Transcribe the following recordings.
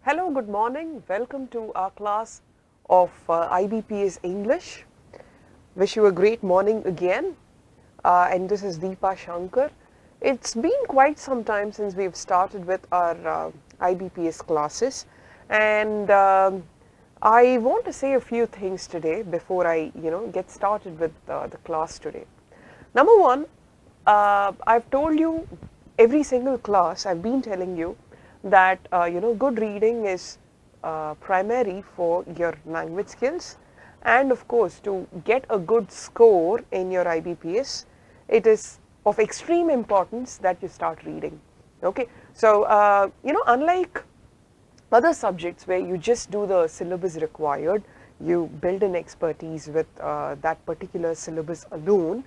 Hello, good morning. Welcome to our class of IBPS English. Wish you a great morning again. And this is Deepa Shankar. It's been quite some time since we've started with our IBPS classes, and I want to say a few things today before I, get started with the class today. Number one, I've told you every single class. I've been telling you that good reading is primary for your language skills, and of course to get a good score in your IBPS, it is of extreme importance that you start reading. Okay, so unlike other subjects where you just do the syllabus required, you build an expertise with that particular syllabus alone.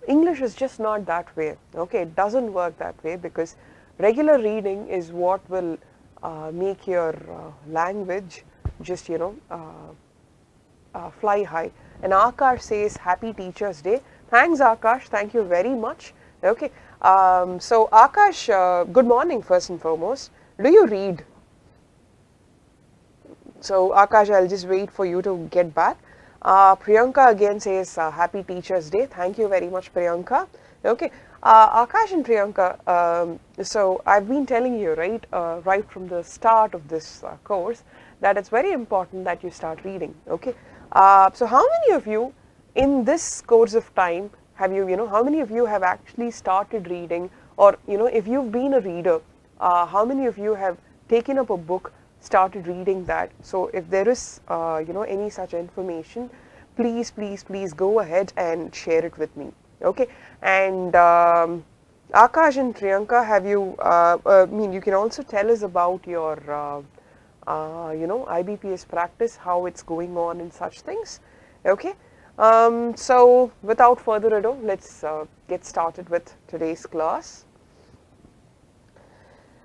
English is just not that way. Okay, it doesn't work that way, because regular reading is what will make your language just fly high. And Akash says Happy Teachers Day. Thanks, Akash. Thank you very much. Okay, so Akash, good morning first and foremost. Do you read? So Akash, I'll just wait for you to get back. Priyanka again says Happy Teachers Day. Thank you very much, Priyanka. Okay, Akash and Priyanka, so I've been telling you, right, right from the start of this course, that it's very important that you start reading. Okay, so how many of you in this course of time have how many of you have actually started reading, or if you've been a reader, how many of you have taken up a book, started reading that? So if there is any such information, please go ahead and share it with me. Okay, and Akash and Priyanka, have you you can also tell us about your IBPS practice, how it's going on and such things. Okay, so without further ado, let's get started with today's class.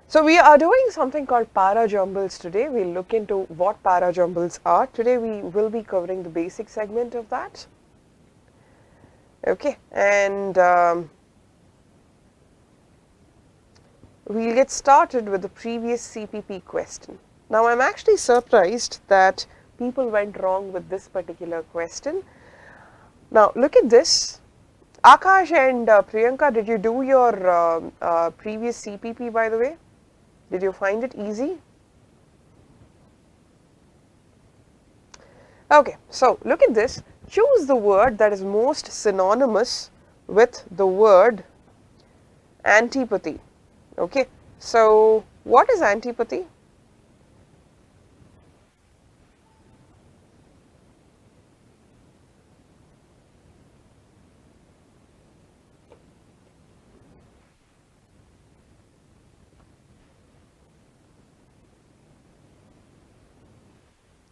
So we are doing something called para jumbles today. We'll look into what para jumbles are. Today we will be covering the basic segment of that. Okay, and we'll get started with the previous CPP question. Now I'm actually surprised that people went wrong with this particular question. Now look at this. Akash and Priyanka, did you do your previous CPP, by the way? Did you find it easy? Okay, so look at this. Choose the word that is most synonymous with the word antipathy. Okay, so what is antipathy?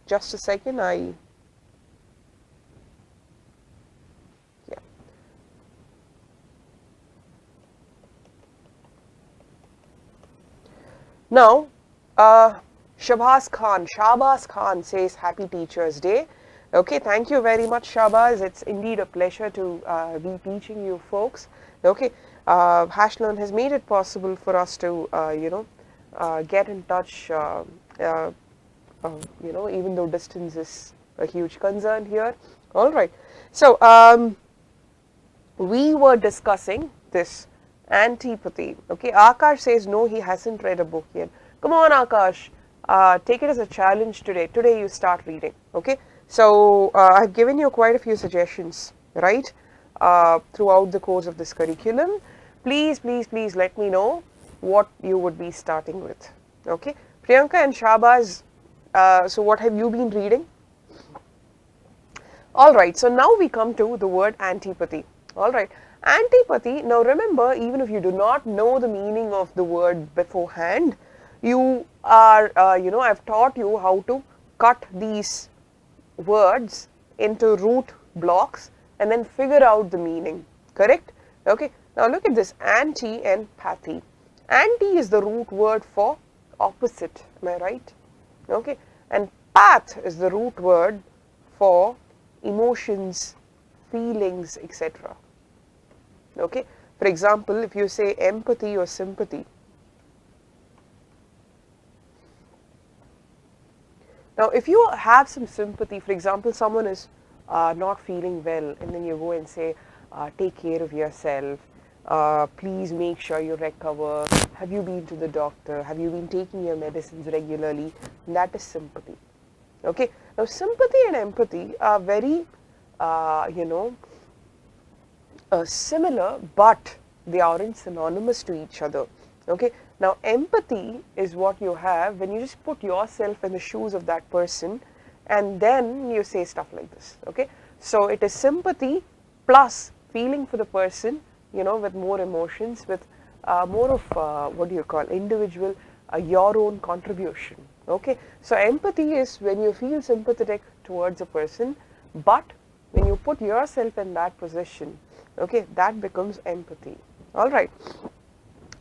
Just a second, Now, Shahbaz Khan says Happy Teachers Day. Okay, thank you very much, Shahbaz. It's indeed a pleasure to be teaching you folks. Okay, HashLearn has made it possible for us to, get in touch, even though distance is a huge concern here. All right, so we were discussing this antipathy. Okay, Akash says no, he hasn't read a book yet. Come on, Akash, take it as a challenge today. Today you start reading. Okay, so I've given you quite a few suggestions, right, throughout the course of this curriculum. Please let me know what you would be starting with. Okay, Priyanka and Shahbaz, so what have you been reading? All right, so now we come to the word antipathy. All right, antipathy. Now remember, even if you do not know the meaning of the word beforehand, you are, I've taught you how to cut these words into root blocks and then figure out the meaning, correct? Okay, now look at this, anti and pathy. Anti is the root word for opposite, am I right? Okay, and path is the root word for emotions, feelings, etc. Okay, for example, if you say empathy or sympathy, Now, if you have some sympathy, for example, someone is not feeling well, and then you go and say, take care of yourself, please make sure you recover, have you been to the doctor, have you been taking your medicines regularly, that is sympathy. Okay, now sympathy and empathy are very, similar, but they aren't synonymous to each other. Okay, now empathy is what you have when you just put yourself in the shoes of that person and then you say stuff like this. Okay, so it is sympathy plus feeling for the person, with more emotions, with more of what do you call individual, your own contribution. Okay, so empathy is when you feel sympathetic towards a person, but when you put yourself in that position, okay, that becomes empathy. All right,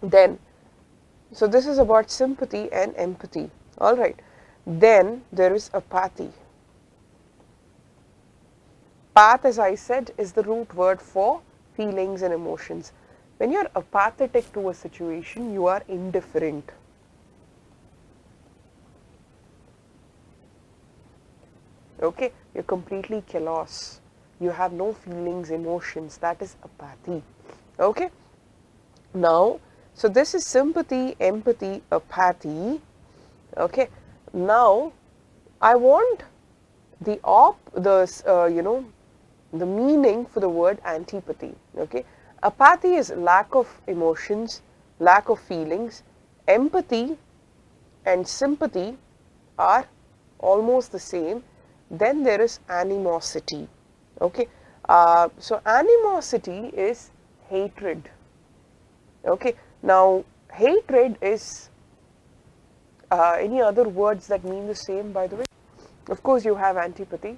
then, so this is about sympathy and empathy. All right, then there is apathy. Path, as I said, is the root word for feelings and emotions. When you're apathetic to a situation, you are indifferent. Okay, you're completely callous. You have no feelings, emotions. That is apathy. Okay, now, so this is sympathy, empathy, apathy. Okay, now I want the the meaning for the word antipathy. Okay, apathy is lack of emotions, lack of feelings. Empathy and sympathy are almost the same. Then there is animosity. Okay, so animosity is hatred. Okay, now hatred is any other words that mean the same, by the way? Of course, you have antipathy.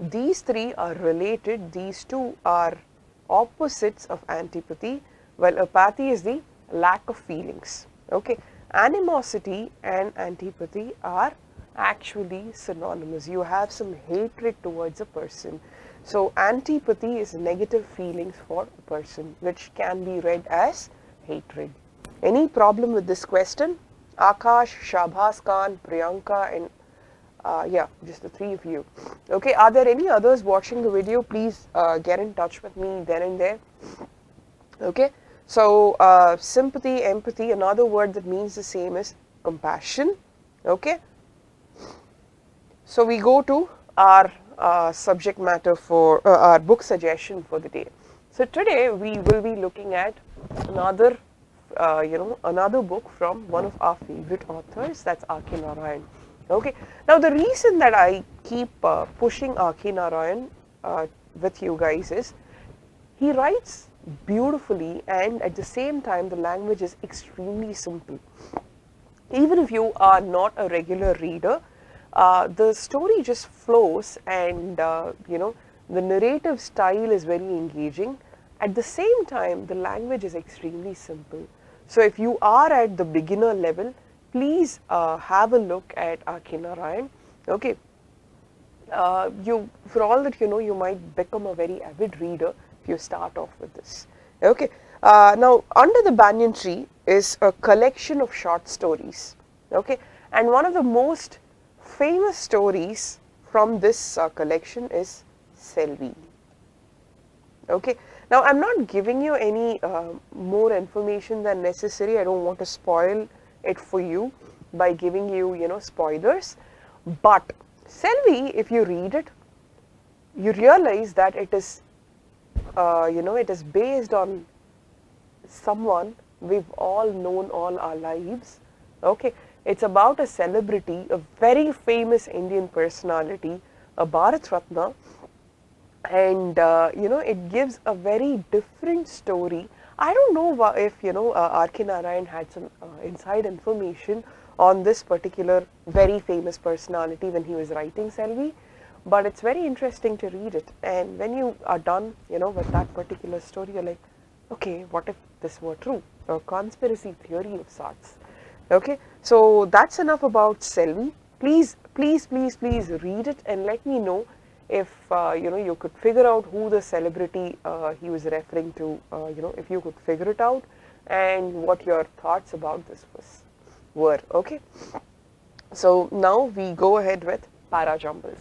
These three are related. These two are opposites of antipathy, while apathy is the lack of feelings. Okay, animosity and antipathy are actually synonymous. You have some hatred towards a person. So antipathy is negative feelings for a person, which can be read as hatred. Any problem with this question? Akash, Shabhas Khan, Priyanka, and yeah, just the three of you. Okay, are there any others watching the video? Please get in touch with me then and there. Okay, so sympathy, empathy, another word that means the same is compassion. Okay, so we go to our subject matter for our book suggestion for the day. So today we will be looking at another another book from one of our favorite authors, that's R.K. Narayan. Okay, now the reason that I keep pushing R.K. Narayan with you guys is he writes beautifully, and at the same time the language is extremely simple. Even if you are not a regular reader, the story just flows, and the narrative style is very engaging. At the same time, the language is extremely simple. So if you are at the beginner level, please have a look at R.K. Narayan. Okay, for all that you know, you might become a very avid reader if you start off with this. Okay, now Under the Banyan Tree is a collection of short stories. Okay, and one of the most famous stories from this collection is Selvi. Okay, now I'm not giving you any more information than necessary. I don't want to spoil it for you by giving you, spoilers. But Selvi, if you read it, you realize that it is, it is based on someone we've all known all our lives. Okay, it's about a celebrity, a very famous Indian personality, a Bharat Ratna, and it gives a very different story. I don't know if R.K. Narayan had some inside information on this particular very famous personality when he was writing Selvi, but it's very interesting to read it. And when you are done, with that particular story, you're like, okay, what if this were true? A conspiracy theory of sorts. Okay, so that's enough about Selvi. Please, please, please, please read it and let me know if you could figure out who the celebrity he was referring to. If you could figure it out, and what your thoughts about this were. Okay. So now we go ahead with para jumbles.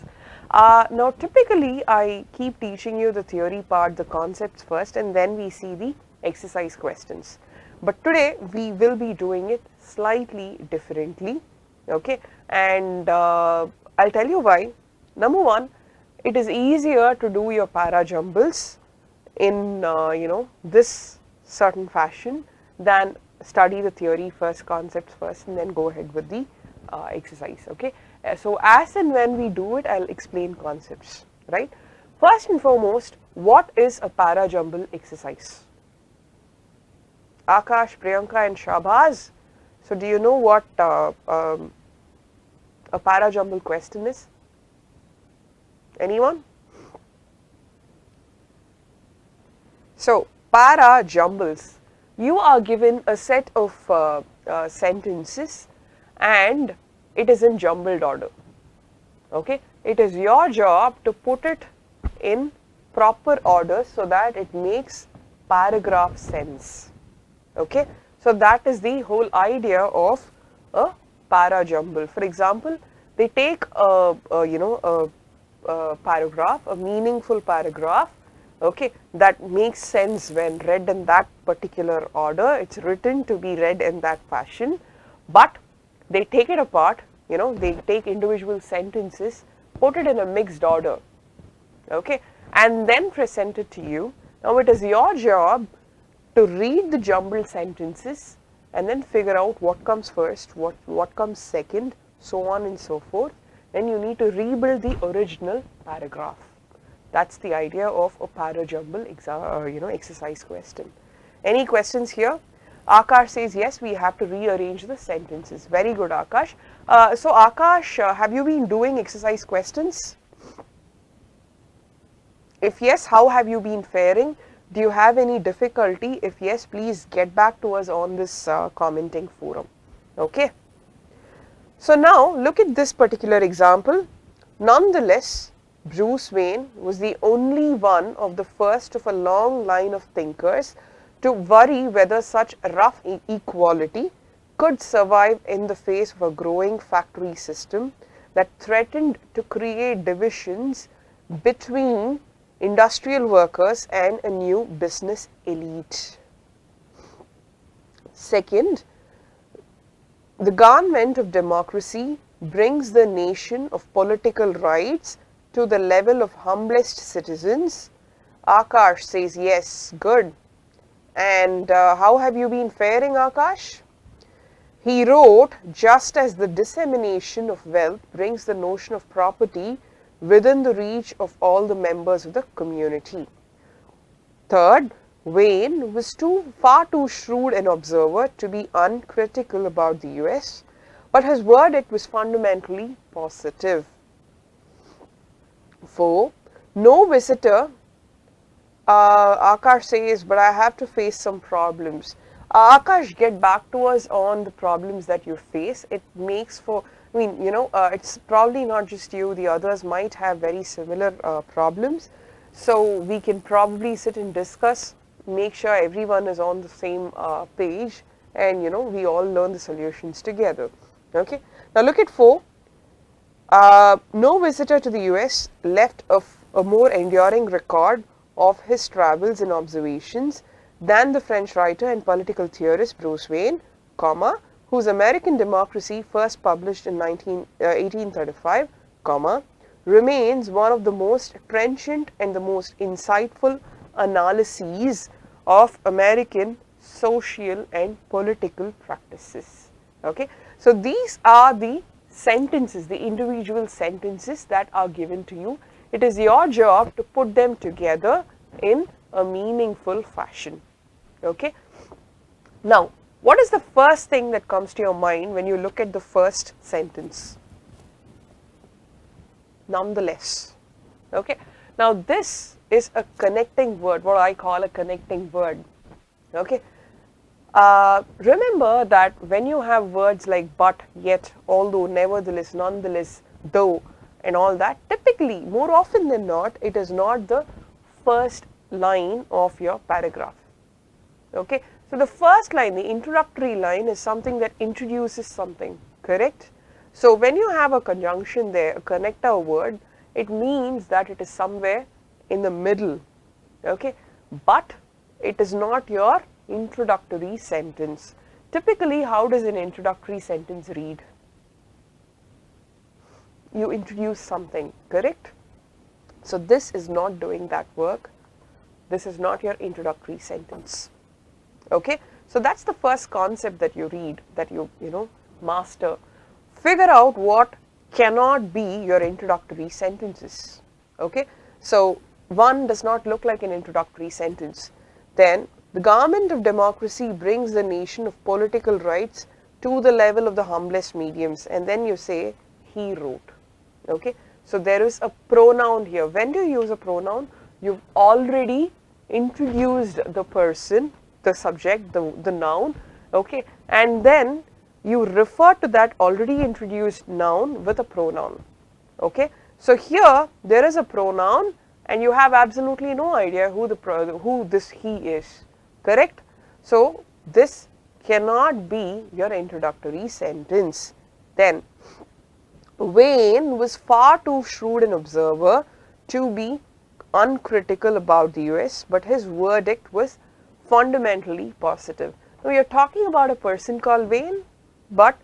Now typically I keep teaching you the theory part, the concepts first, and then we see the exercise questions. But today we will be doing it slightly differently, okay? And I'll tell you why. Number one, it is easier to do your para jumbles in this certain fashion than study the theory first, concepts first, and then go ahead with the exercise. Okay, so as and when we do it, I'll explain concepts, right? First and foremost, what is a para jumble exercise? Akash, Priyanka and Shabaz, so do you know what a para jumble question is? Anyone? So, para jumbles, you are given a set of sentences and it is in jumbled order. Okay, it is your job to put it in proper order so that it makes paragraph sense. Okay, so that is the whole idea of a para jumble. For example, they take a paragraph, a meaningful paragraph, okay, that makes sense when read in that particular order. It's written to be read in that fashion, but they take it apart, they take individual sentences, put it in a mixed order, okay, and then present it to you. Now it is your job to read the jumbled sentences and then figure out what comes first, what comes second, so on and so forth. Then you need to rebuild the original paragraph. That's the idea of a para jumble exercise question. Any questions here? Akash says yes, we have to rearrange the sentences. Very good, Akash. So Akash, have you been doing exercise questions? If yes, how have you been faring? Do you have any difficulty? If yes, please get back to us on this commenting forum. Okay. So now look at this particular example. Nonetheless, Bruce Wayne was the only one of the first of a long line of thinkers to worry whether such rough equality could survive in the face of a growing factory system that threatened to create divisions between industrial workers and a new business elite. Second, the government of democracy brings the nation of political rights to the level of humblest citizens. Akash says yes, good. And how have you been faring, Akash? He wrote, just as the dissemination of wealth brings the notion of property within the reach of all the members of the community. Third, Wayne was far too shrewd an observer to be uncritical about the US, but his verdict was fundamentally positive. 4. No visitor, Akash says, but I have to face some problems. Akash, get back to us on the problems that you face. It makes for, it's probably not just you, the others might have very similar problems. So we can probably sit and discuss, make sure everyone is on the same page, and we all learn the solutions together. Okay. Now look at 4. No visitor to the US left a more enduring record of his travels and observations than the French writer and political theorist Bruce Wayne, whose American Democracy, first published in 1835, remains one of the most trenchant and the most insightful analyses of American social and political practices. Okay, so these are the sentences, the individual sentences that are given to you. It is your job to put them together in a meaningful fashion. Okay. Now, what is the first thing that comes to your mind when you look at the first sentence? Nonetheless. Okay. Now, this is a connecting word, what I call a connecting word. Okay. Remember that when you have words like but, yet, although, nevertheless, nonetheless, though, and all that, typically, more often than not, it is not the first line of your paragraph. Okay. So the first line, the introductory line, is something that introduces something, correct? So when you have a conjunction there, a connector word, it means that it is somewhere in the middle, okay, but it is not your introductory sentence. Typically, how does an introductory sentence read? You introduce something, correct? So this is not doing that work. This is not your introductory sentence. Okay, so that's the first concept that you read, that you master. Figure out what cannot be your introductory sentences. Okay, so one does not look like an introductory sentence. Then the government of democracy brings the nation of political rights to the level of the humblest mediums, and then you say he wrote. Okay, so there is a pronoun here. When do you use a pronoun? You've already introduced the person, the subject, the noun, okay, and then you refer to that already introduced noun with a pronoun. Okay, so here there is a pronoun and you have absolutely no idea who this he is, correct? So this cannot be your introductory sentence. Then Wayne was far too shrewd an observer to be uncritical about the US, but his verdict was fundamentally positive. Now, you're talking about a person called Wayne, but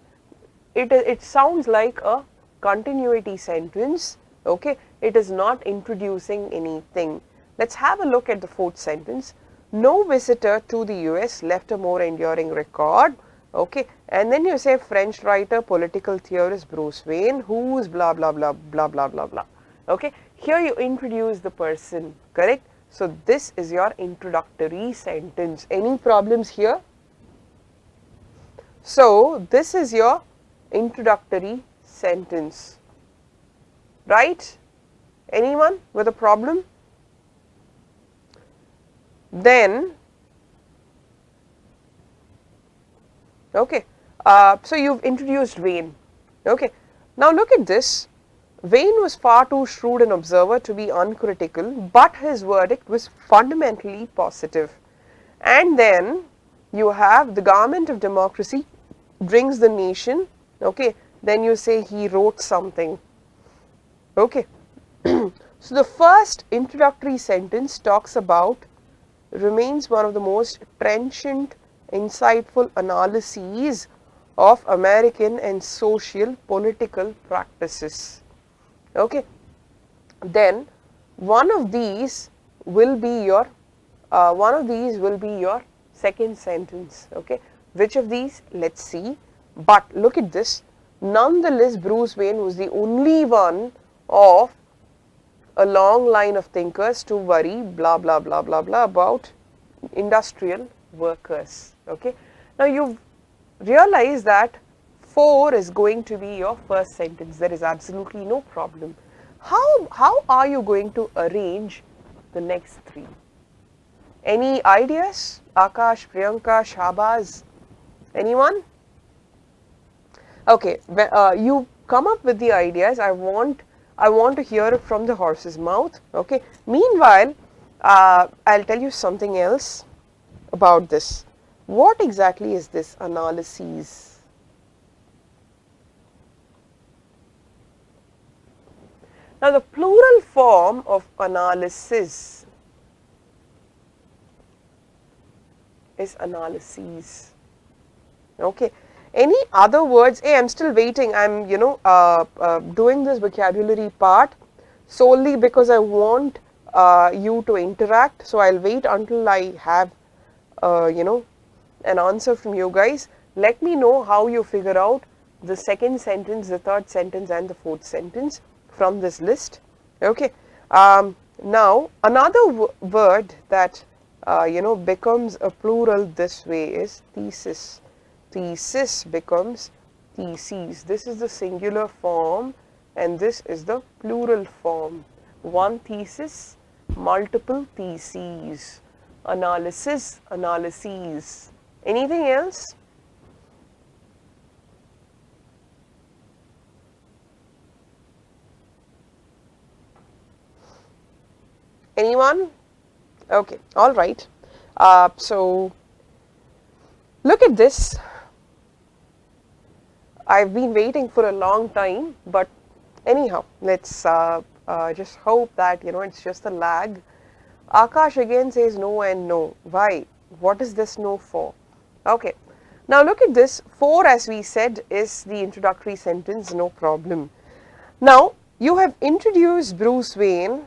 it sounds like a continuity sentence, okay? It is not introducing anything. Let's have a look at the fourth sentence. No visitor to the US left a more enduring record, okay? And then you say French writer, political theorist Bruce Wayne, who's blah, blah, blah, blah, blah, blah, blah, okay? Here you introduce the person, correct? So this is your introductory sentence. Any problems here? So this is your introductory sentence, right? Anyone with a problem? Then, okay, so you've introduced Wayne, okay. Now look at this. Wayne was far too shrewd an observer to be uncritical, but his verdict was fundamentally positive. And then you have the government of democracy brings the nation, okay, then you say he wrote something, okay. So the first introductory sentence talks about remains one of the most trenchant, insightful analyses of American and social political practices. Okay, then one of these will be your second sentence. Okay, which of these? Let's see. But look at this. Nonetheless, Bruce Wayne was the only one of a long line of thinkers to worry blah blah blah blah blah about industrial workers. Okay, now you've realized that 4 is going to be your first sentence. There is absolutely no problem. How are you going to arrange the next 3? Any ideas? Akash, Priyanka, Shahbaz, anyone? Okay, you come up with the ideas. I want to hear it from the horse's mouth. Okay. Meanwhile, I'll tell you something else about this. What exactly is this analyses? Now, the plural form of analysis is analyses. Okay. Any other words? Hey, I'm still waiting. I'm, doing this vocabulary part solely because I want you to interact. So I'll wait until I have, an answer from you guys. Let me know how you figure out the second sentence, the third sentence, and the fourth sentence from this list. Okay. Now, another word that becomes a plural this way is thesis. Thesis becomes theses. This is the singular form and this is the plural form. One thesis, multiple theses. Analysis, analyses. Anything else? Anyone? Okay, all right. So look at this. I've been waiting for a long time, but anyhow, let's just hope that, it's just a lag. Akash again says no and no. Why? What is this no for? Okay. Now look at this. For, as we said, is the introductory sentence, no problem. Now, you have introduced Bruce Wayne,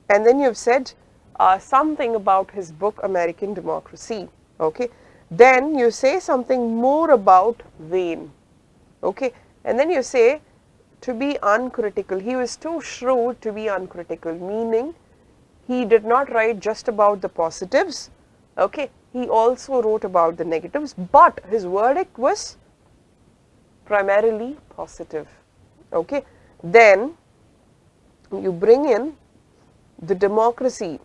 and then you've said something about his book American Democracy. Okay. Then you say something more about Wayne. Okay. And then you say to be uncritical. He was too shrewd to be uncritical, meaning he did not write just about the positives. Okay. He also wrote about the negatives, but his verdict was primarily positive. Okay. Then you bring in the democracy,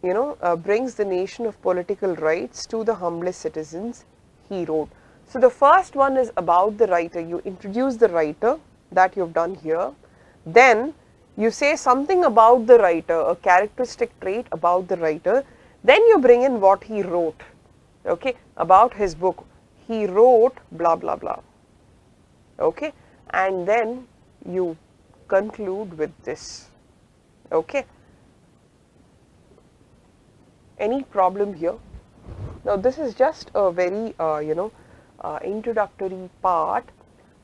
brings the nation of political rights to the humblest citizens, he wrote. So the first one is about the writer. You introduce the writer, that you've done here. Then you say something about the writer, a characteristic trait about the writer. Then you bring in what he wrote, okay, about his book. He wrote blah blah blah, okay, and then you conclude with this, okay. Any problem here? Now this is just a very introductory part.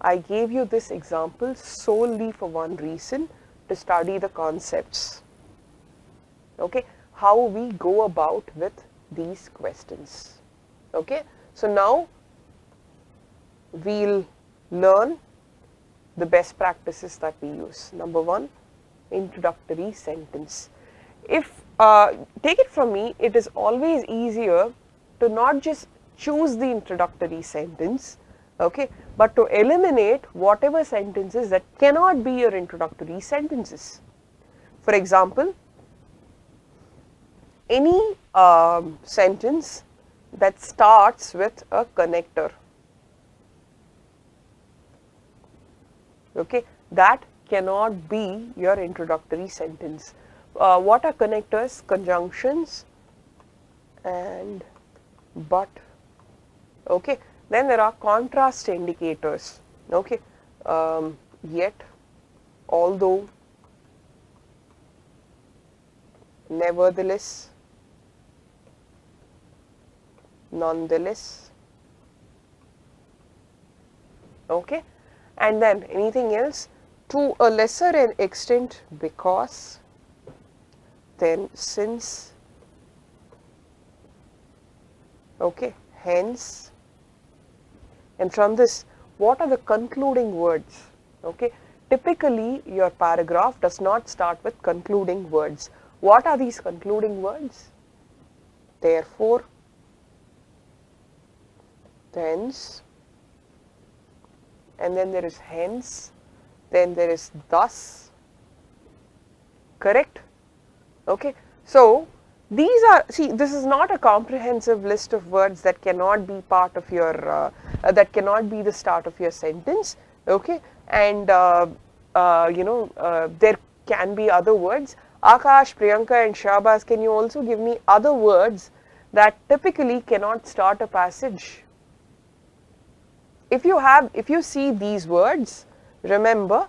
I gave you this example solely for one reason, to study the concepts, okay, how we go about with these questions, okay. So now we'll learn the best practices that we use. Number one, introductory sentence. If take it from me, it is always easier to not just choose the introductory sentence, okay, but to eliminate whatever sentences that cannot be your introductory sentences. For example, any sentence that starts with a connector, okay, that cannot be your introductory sentence. What are connectors? Conjunctions and but, okay. Then there are contrast indicators, okay, yet, although, nevertheless, nonetheless, okay. And then anything else? To a lesser extent, because, then since, okay, hence. And from this, what are the concluding words? Okay, typically your paragraph does not start with concluding words. What are these concluding words? Therefore, thence, and then there is hence, then there is thus, correct? Okay, so these are, see, this is not a comprehensive list of words that cannot be part of your, that cannot be the start of your sentence, okay, and there can be other words. Akash, Priyanka and Shahbaz, can you also give me other words that typically cannot start a passage? If you see these words, remember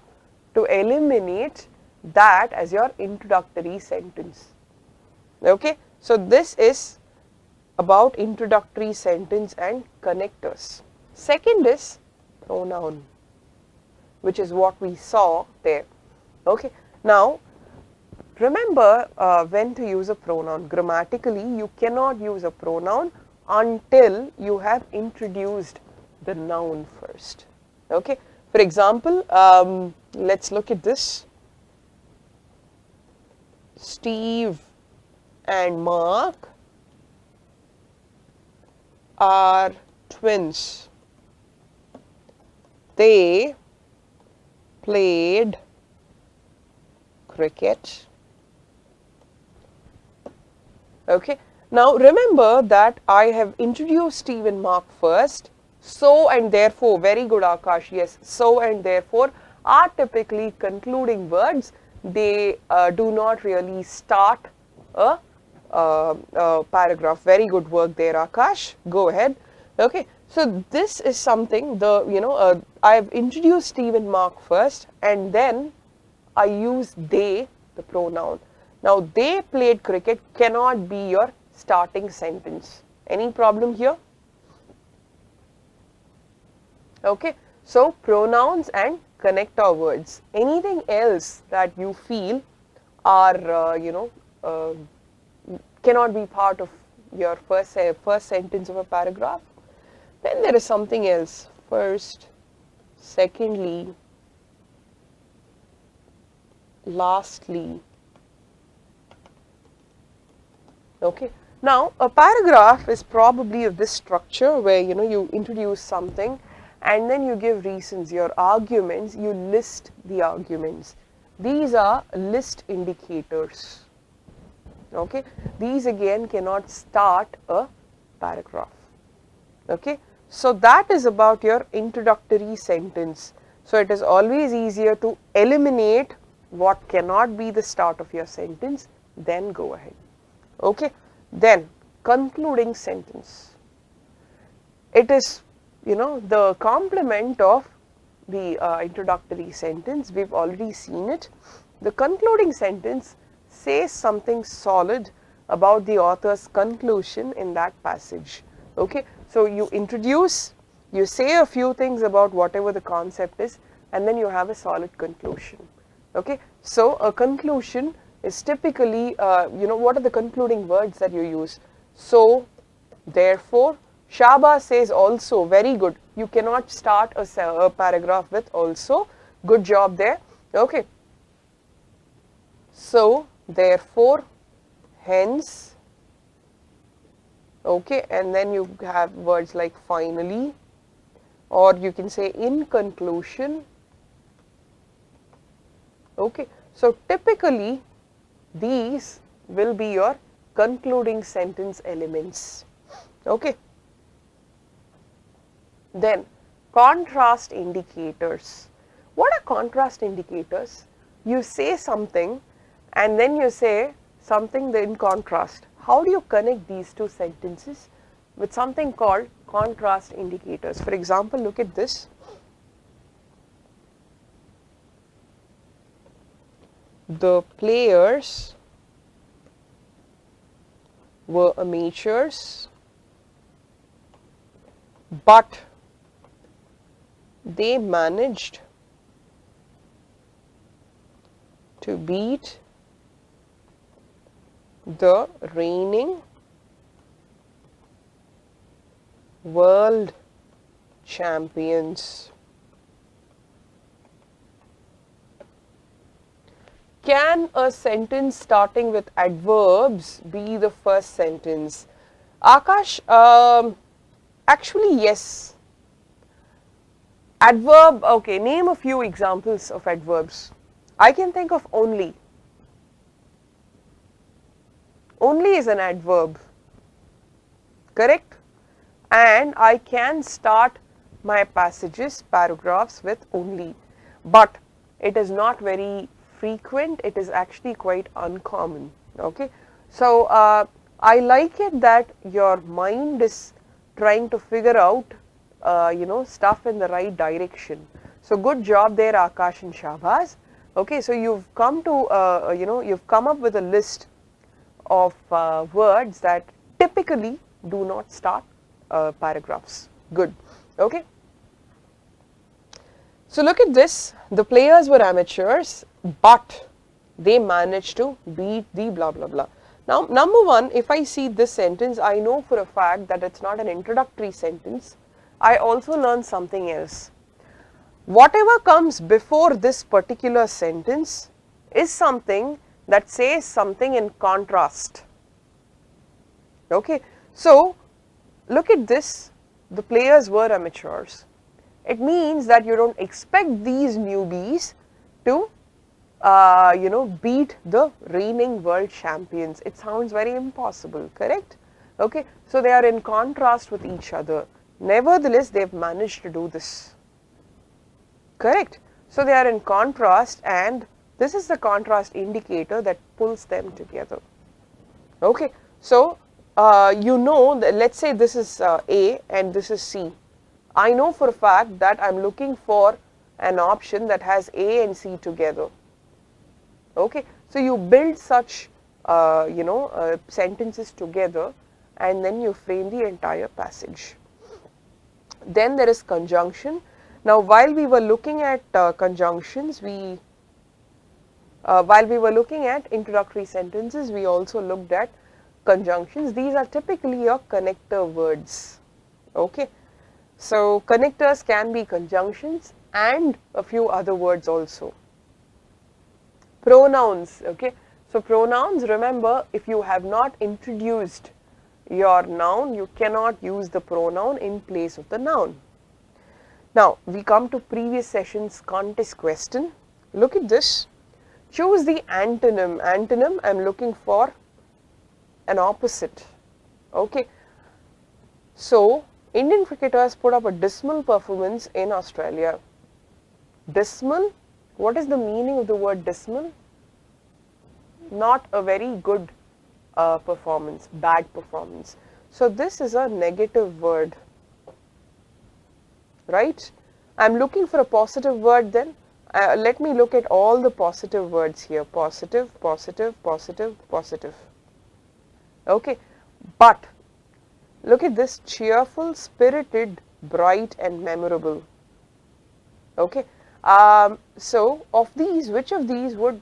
to eliminate that as your introductory sentence, okay. So this is about introductory sentence and connectors. Second is pronoun, which is what we saw there, okay. Now remember when to use a pronoun. Grammatically, you cannot use a pronoun until you have introduced the noun first, okay. For example, let's look at this. Steve and Mark are twins. They played cricket. Okay. Now remember that I have introduced Steve and Mark first. So and therefore, very good Akash, yes, so and therefore are typically concluding words. They do not really start a paragraph. Very good work there, Akash. Go ahead. Okay, so this is something I've introduced Steve and Mark first, and then I use they, the pronoun. Now, they played cricket cannot be your starting sentence. Any problem here? Okay, so pronouns and connector words. Anything else that you feel are, cannot be part of your first sentence of a paragraph, then there is something else. First, secondly, lastly. Okay. Now, a paragraph is probably of this structure where you introduce something and then you give reasons, your arguments, you list the arguments. These are list indicators. Okay. These again cannot start a paragraph. Okay. So that is about your introductory sentence. So it is always easier to eliminate what cannot be the start of your sentence, then go ahead. Okay. Then concluding sentence. It is the complement of the introductory sentence. We've already seen it. The concluding sentence says something solid about the author's conclusion in that passage. Okay. So you introduce, you say a few things about whatever the concept is, and then you have a solid conclusion. Okay. So a conclusion is typically, what are the concluding words that you use? So, therefore, Shaba says also, very good. You cannot start a paragraph with also. Good job there. Okay. So, therefore, hence, okay, and then you have words like finally, or you can say in conclusion. Okay. So, typically, these will be your concluding sentence elements. Okay. Then contrast indicators. What are contrast indicators? You say something and then you say something in contrast. How do you connect these two sentences? With something called contrast indicators. For example, look at this. The players were amateurs, but they managed to beat the reigning world champions. Can a sentence starting with adverbs be the first sentence? Akash, actually yes. Adverb, okay, name a few examples of adverbs. I can think of only. Only is an adverb, correct? And I can start my passages, paragraphs with only, but it is not very frequent, it is actually quite uncommon. Okay. So, I like it that your mind is trying to figure out stuff in the right direction. So, good job there, Akash and Shahbaz. Okay. So, you've come to you've come up with a list of words that typically do not start paragraphs. Good. Okay. So, look at this. The players were amateurs, but they managed to beat the blah blah blah. Now, number one, if I see this sentence, I know for a fact that it's not an introductory sentence. I also learn something else. Whatever comes before this particular sentence is something that says something in contrast. Okay. So, look at this. The players were amateurs. It means that you don't expect these newbies to beat the reigning world champions. It sounds very impossible, correct? Okay. So, they are in contrast with each other. Nevertheless, they have managed to do this, correct? So, they are in contrast, and this is the contrast indicator that pulls them together. Okay. So, you know, let's say this is A and this is C. I know for a fact that I'm looking for an option that has A and C together. Okay, so you build such sentences together and then you frame the entire passage. Then there is conjunction. Now, while we were looking at conjunctions, while we were looking at introductory sentences, we also looked at conjunctions. These are typically your connector words. Okay, so connectors can be conjunctions and a few other words also. Pronouns. Okay, so pronouns, remember, if you have not introduced your noun, you cannot use the pronoun in place of the noun. Now, we come to previous session's contest question. Look at this. Choose the antonym. Antonym, I am looking for an opposite. Okay. So, Indian cricketers put up a dismal performance in Australia. Dismal, what is the meaning of the word dismal? Not a very good performance, bad performance. So, this is a negative word, right? I am looking for a positive word then. Let me look at all the positive words here. Positive, positive, positive, positive. Okay, but look at this: cheerful, spirited, bright and memorable. Okay, so of these, which of these would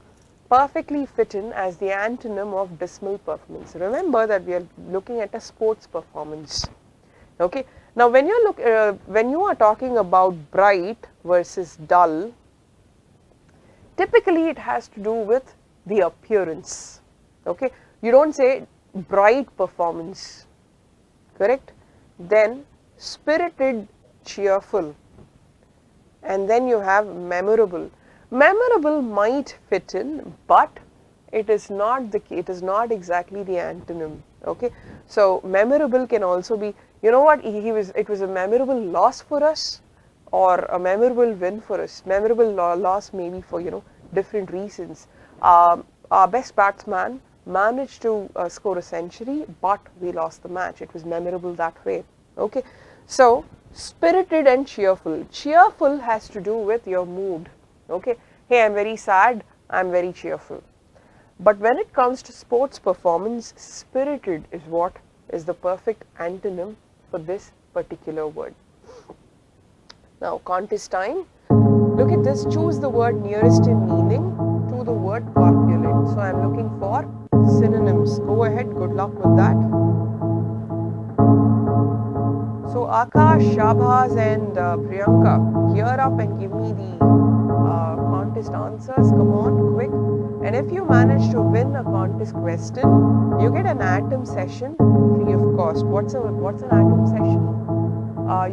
perfectly fit in as the antonym of dismal performance? Remember that we are looking at a sports performance. Okay, now when you are talking about bright versus dull, typically it has to do with the appearance. Okay, you don't say bright performance, correct? Then spirited, cheerful, and then you have memorable. Memorable might fit in, but it is not exactly the antonym. Okay, so memorable can also be, you know what, it was a memorable loss for us or a memorable win for us. Memorable loss maybe for different reasons. Our best batsman managed to score a century, but we lost the match. It was memorable that way. Okay, so spirited and cheerful. Cheerful has to do with your mood. Okay, hey, I'm very sad, I'm very cheerful. But when it comes to sports performance, spirited is what is the perfect antonym for this particular word. Now, contest time. Look at this. Choose the word nearest in meaning to the word corpulent. So, I'm looking for synonyms. Go ahead. Good luck with that. So, Akash, Shabhas and Priyanka, gear up and give me the contest answers. Come on, quick. And if you manage to win a contest question, you get an atom session free of cost. What's an atom session?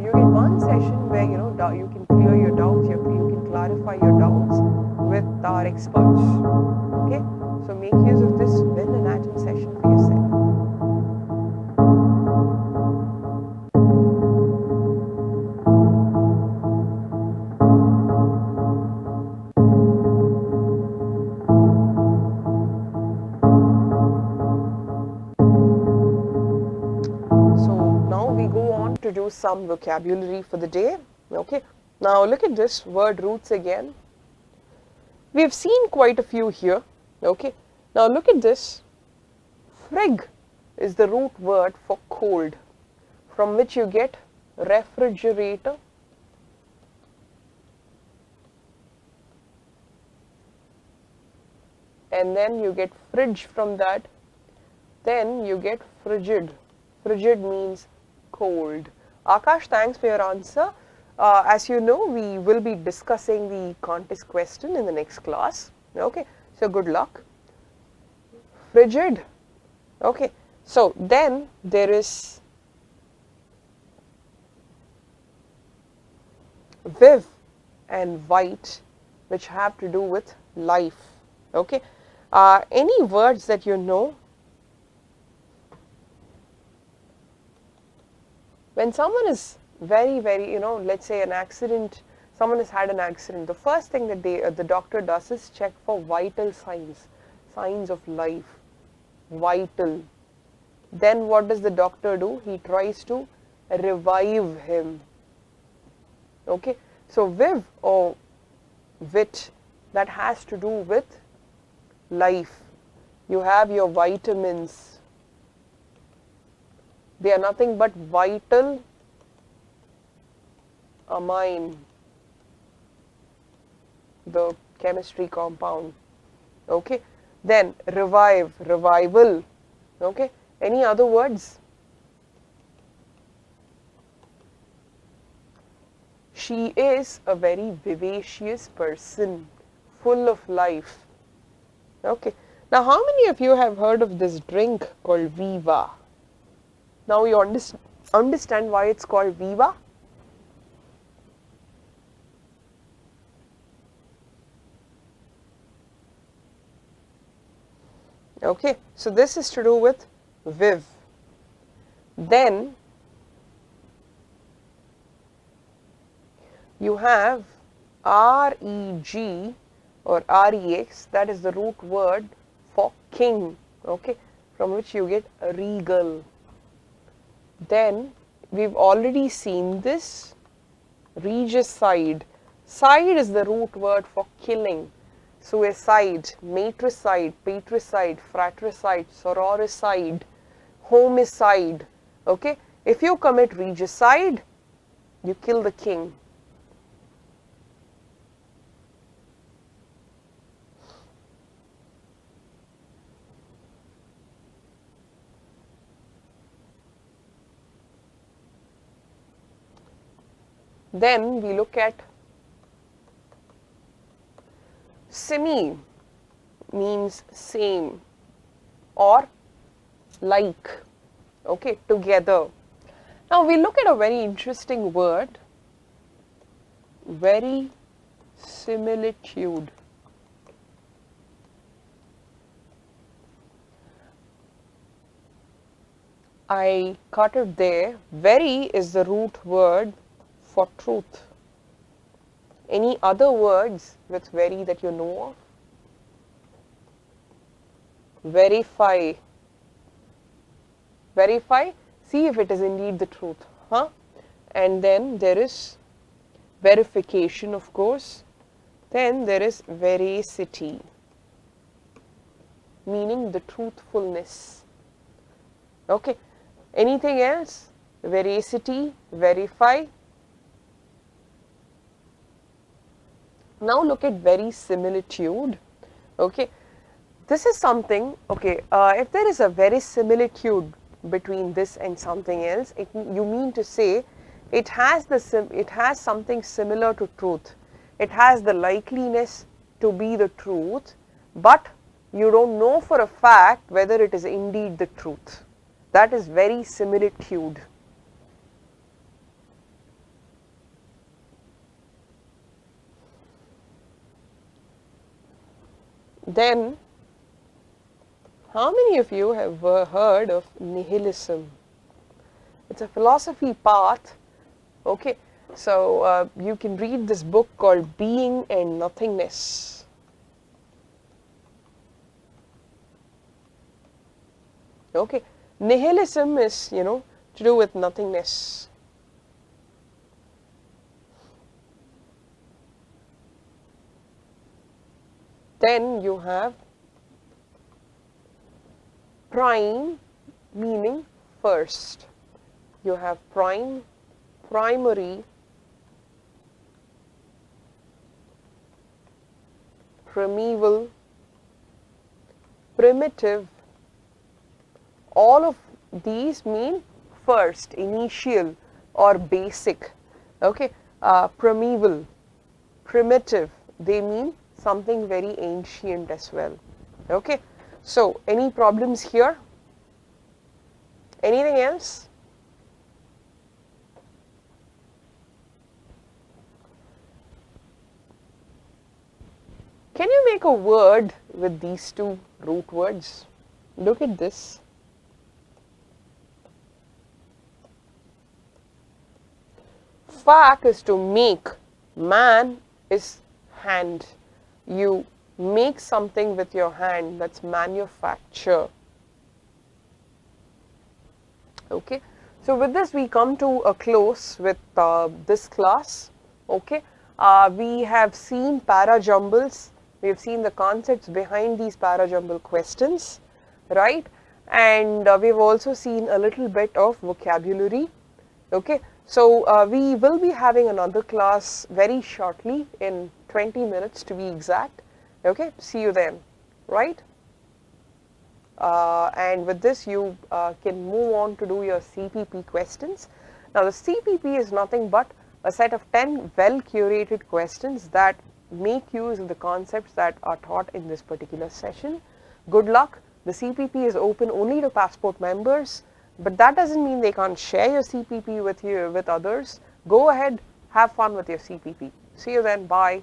You get one session where you can clear your doubts, you can clarify your doubts with our experts. Okay, so make use of this, win an atom session for yourself. To do some vocabulary for the day. Okay, now look at this word roots again. We've seen quite a few here. Okay, now look at this. Frig is the root word for cold, from which you get refrigerator, and then you get fridge from that, then you get frigid. Frigid means cold. Akash, thanks for your answer. As you know, we will be discussing the contest question in the next class. Okay, so good luck. Frigid. Okay, so then there is viv and white, which have to do with life. Okay, any words that you know? When someone is very, let's say an accident, someone has had an accident, the first thing that the doctor does is check for vital signs, signs of life, vital. Then what does the doctor do? He tries to revive him. Okay, so viv or vit, that has to do with life. You have your vitamins. They are nothing but vital amine, the chemistry compound. Okay, then revive, revival. Okay, any other words? She is a very vivacious person, full of life. Okay, now how many of you have heard of this drink called Viva? Now you understand why it's called Viva? Okay, so this is to do with viv. Then you have reg or rex, that is the root word for king, okay, from which you get regal. Then we've already seen this, regicide. Side is the root word for killing. Suicide, matricide, patricide, fratricide, sororicide, homicide. Okay, if you commit regicide, you kill the king. Then we look at simi, means same or like, okay, together. Now we look at a very interesting word, verisimilitude. I cut it there. Very is the root word for truth. Any other words with very that you know of? Verify. Verify, see if it is indeed the truth. Huh? And then there is verification, of course. Then there is veracity, meaning the truthfulness. Okay. Anything else? Veracity, verify. Now look at verisimilitude. Okay, this is something. Okay, if there is a verisimilitude between this and something else, you mean to say it has something similar to truth. It has the likeliness to be the truth, but you don't know for a fact whether it is indeed the truth. That is verisimilitude. Then, how many of you have heard of nihilism? It's a philosophy path. Okay, so you can read this book called Being and Nothingness. Okay, nihilism is, to do with nothingness. Then you have prime, meaning first. You have prime, primary, primeval, primitive. All of these mean first, initial or basic. Okay, primeval, primitive, they mean something very ancient as well. Okay, so any problems here? Anything else? Can you make a word with these two root words? Look at this. Fak is to make, man is hand. You make something with your hand, that's manufacture. Okay. So with this we come to a close with this class. Okay. We have seen para-jumbles, we have seen the concepts behind these para-jumble questions, right? And we have also seen a little bit of vocabulary. Okay. So we will be having another class very shortly, in 20 minutes to be exact. Okay. See you then, right? And with this you can move on to do your CPP questions. Now the CPP is nothing but a set of 10 well curated questions that make use of the concepts that are taught in this particular session. Good luck. The CPP is open only to Passport members, but that doesn't mean they can't share your CPP with others. Go ahead, have fun with your CPP. See you then, bye.